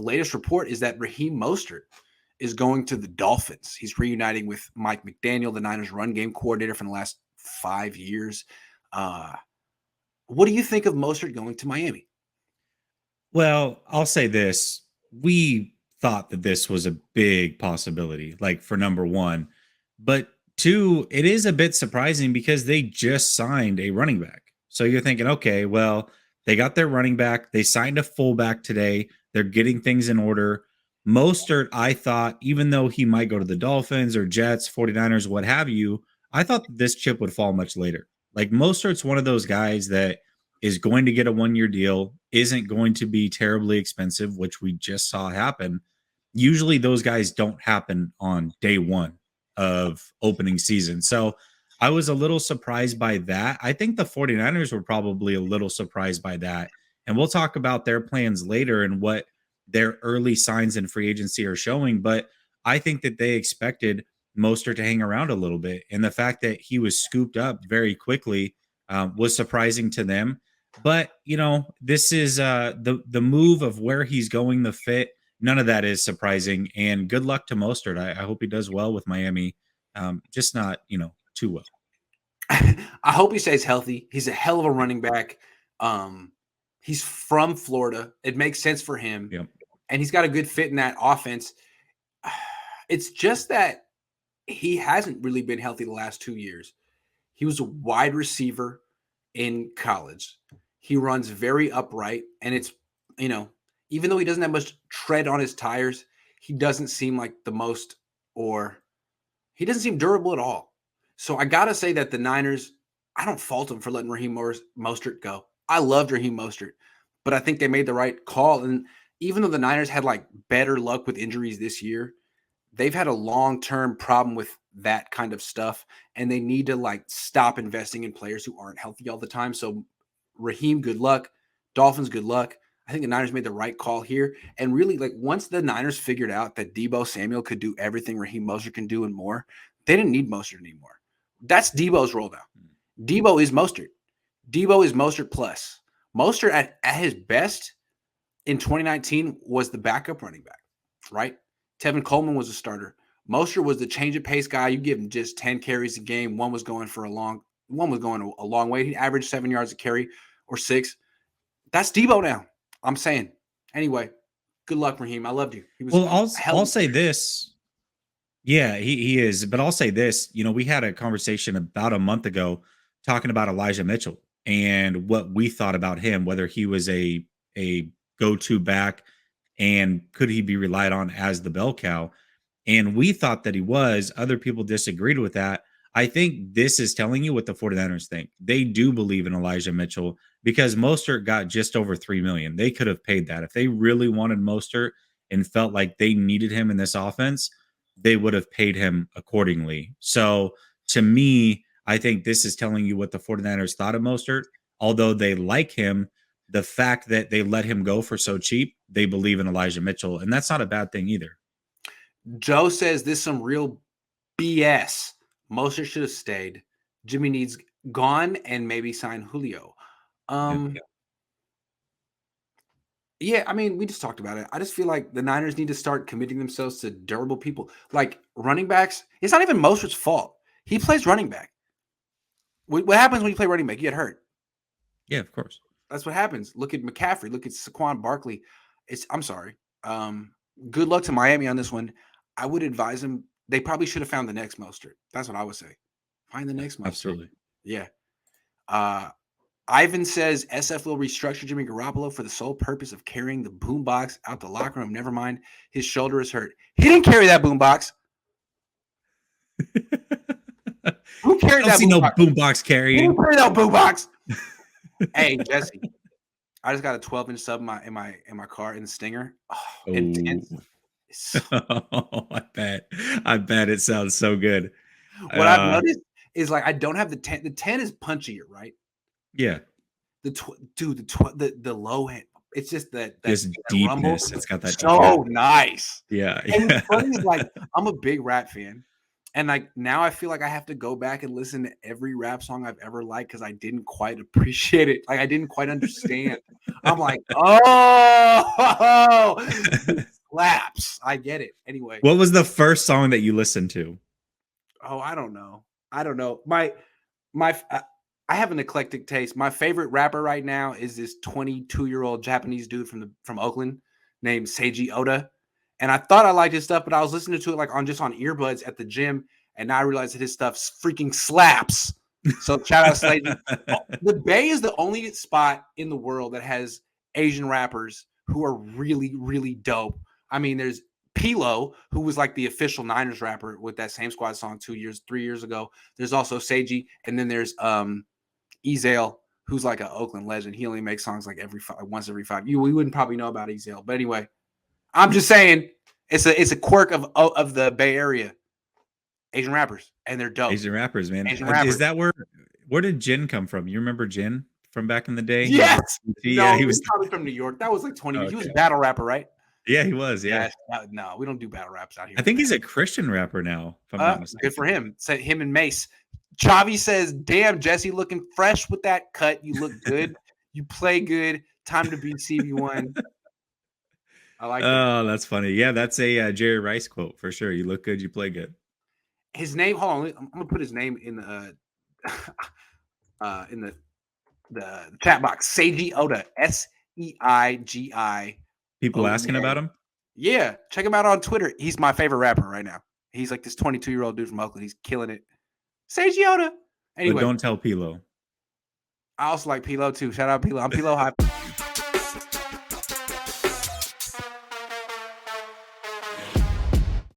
latest report is that Raheem Mostert is going to the Dolphins. He's reuniting with Mike McDaniel, the Niners run game coordinator for the last 5 years. What do you think of Mostert going to Miami? Well, I'll say this. We thought that this was a big possibility, like for number one. But two, it is a bit surprising because they just signed a running back. So you're thinking, okay, well, they got their running back. They signed a fullback today. They're getting things in order. Mostert, I thought, even though he might go to the Dolphins or Jets, 49ers, what have you, I thought that this chip would fall much later. Like Mostert's one of those guys that is going to get a 1 year deal, isn't going to be terribly expensive, which we just saw happen. Usually those guys don't happen on day one of opening season. So I was a little surprised by that. I think the 49ers were probably a little surprised by that. And we'll talk about their plans later and what their early signs in free agency are showing. But I think that they expected Mostert to hang around a little bit. And the fact that he was scooped up very quickly was surprising to them. But this is the move of where he's going, the fit. None of that is surprising. And good luck to Mostert. I hope he does well with Miami. Just not too well. I hope he stays healthy. He's a hell of a running back. He's from Florida. It makes sense for him. Yep. And he's got a good fit in that offense. It's just that he hasn't really been healthy the last 2 years. He was a wide receiver in college. He runs very upright, and it's, even though he doesn't have much tread on his tires, he doesn't seem like the most, or he doesn't seem durable at all. So I got to say that the Niners, I don't fault them for letting Raheem Mostert go. I loved Raheem Mostert, but I think they made the right call. And even though the Niners had like better luck with injuries this year, they've had a long-term problem with that kind of stuff, and they need to like stop investing in players who aren't healthy all the time. So Raheem, good luck. Dolphins, good luck. I think the Niners made the right call here. And really, like, once the Niners figured out that Deebo Samuel could do everything Raheem Mostert can do and more, they didn't need Mostert anymore. That's Deebo's role now. Deebo is Mostert. Deebo is Mostert plus. Mostert at his best in 2019 was the backup running back, right? Tevin Coleman was a starter. Mostert was the change of pace guy. You give him just 10 carries a game. One was going a long way. He averaged 7 yards a carry or 6. That's Deebo now. I'm saying. Anyway, good luck, Raheem. I loved you. He was I'll say this. Yeah, he is. But I'll say this. We had a conversation about a month ago talking about Elijah Mitchell and what we thought about him, whether he was a go-to back and could he be relied on as the bell cow. And we thought that he was. Other people disagreed with that. I think this is telling you what the 49ers think. They do believe in Elijah Mitchell because Mostert got just over $3 million. They could have paid that. If they really wanted Mostert and felt like they needed him in this offense, they would have paid him accordingly. So to me, I think this is telling you what the 49ers thought of Mostert. Although they like him, the fact that they let him go for so cheap, they believe in Elijah Mitchell. And that's not a bad thing either. Joe says this is some real BS. Mostert should have stayed. Jimmy needs gone and maybe sign Julio. Yeah, I mean, we just talked about it. I just feel like the Niners need to start committing themselves to durable people. Like running backs, it's not even Mostert's fault. He plays running back. What happens when you play running back? You get hurt. Yeah, of course. That's what happens. Look at McCaffrey. Look at Saquon Barkley. I'm sorry. Good luck to Miami on this one. I would advise them. They probably should have found the next Mostert. That's what I would say. Find the next Mostert. Absolutely. Yeah. Ivan says SF will restructure Jimmy Garoppolo for the sole purpose of carrying the boombox out the locker room. Never mind. His shoulder is hurt. He didn't carry that boombox. Who carried that? No boombox carrying. Who carried that boombox? Hey, Jesse. I just got a 12-inch sub in my car in the Stinger. Oh, intense. Oh, I bet it sounds so good. What I've noticed is like I don't have the 10. The 10 is punchier, right? Yeah. The low end. It's just that deepness. Rumble. It's got that so nice. Yeah. And it's funny, like I'm a big rap fan. And like now I feel like I have to go back and listen to every rap song I've ever liked because I didn't quite appreciate it. Like I didn't quite understand. I'm like, oh, this slaps. I get it. Anyway. What was the first song that you listened to? Oh, I don't know. I don't know. I have an eclectic taste. My favorite rapper right now is this 22-year-old Japanese dude from Oakland named Seiji Oda. And I thought I liked his stuff, but I was listening to it like on earbuds at the gym, and now I realized that his stuff freaking slaps. So shout out Seiji. The Bay is the only spot in the world that has Asian rappers who are really, really dope. I mean, there's Pilo, who was like the official Niners rapper with that same squad song 3 years ago. There's also Seiji, and then there's Ezale, who's like an Oakland legend. He only makes songs like once every 5 years. We wouldn't probably know about Ezale, but anyway, I'm just saying it's a quirk of the Bay Area. Asian rappers, and they're dope. Asian rappers, man. Asian rappers. Is that where did Jin come from? You remember Jin from back in the day? Yes. Yeah, he was probably from New York. That was like 20 years. Okay. He was a battle rapper, right? Yeah, he was. Yeah. No, we don't do battle raps out here. I think he's a Christian rapper now. If I'm not mistaken. Good for him. Said him and Mace. Chavi says, "Damn, Jesse, looking fresh with that cut. You look good. You play good. Time to be CB1." I like it. Oh, that's funny. Yeah, that's a Jerry Rice quote for sure. You look good. You play good. His name. Hold on. I'm gonna put his name in the chat box. Seiji Oda. Seigi. People asking about him? Yeah, check him out on Twitter. He's my favorite rapper right now. He's like this 22-year-old dude from Oakland. He's killing it. Seiji Oda. Anyway, but don't tell Pilo. I also like Pilo too. Shout out Pilo. I'm Pilo High.